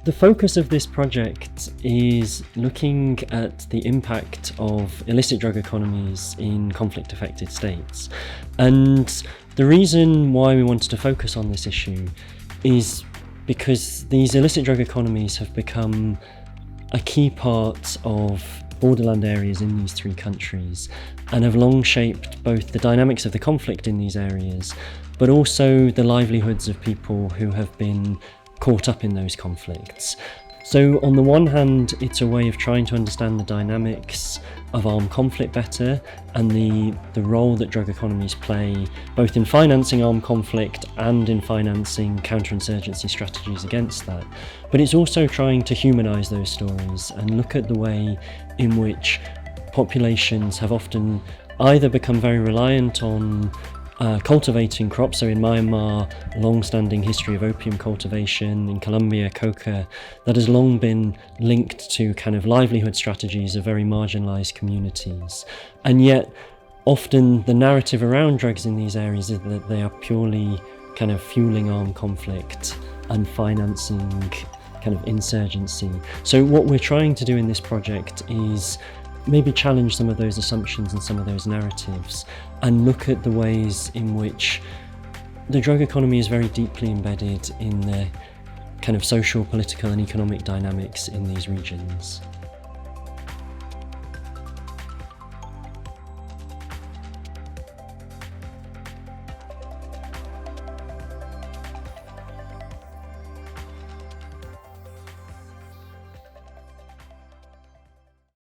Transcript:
The focus of this project is looking at the impact of illicit drug economies in conflict-affected states. And the reason why we wanted to focus on this issue is because these illicit drug economies have become a key part of borderland areas in these three countries and have long shaped both the dynamics of the conflict in these areas, but also the livelihoods of people who have been caught up in those conflicts. So on the one hand, it's a way of trying to understand the dynamics of armed conflict better and the role that drug economies play both in financing armed conflict and in financing counterinsurgency strategies against that. But it's also trying to humanise those stories and look at the way in which populations have often either become very reliant on cultivating crops. So in Myanmar, long-standing history of opium cultivation, in Colombia, coca, that has long been linked to kind of livelihood strategies of very marginalised communities. And yet, often the narrative around drugs in these areas is that they are purely kind of fueling armed conflict and financing kind of insurgency. So what we're trying to do in this project is maybe challenge some of those assumptions and some of those narratives and look at the ways in which the drug economy is very deeply embedded in the kind of social, political and economic dynamics in these regions.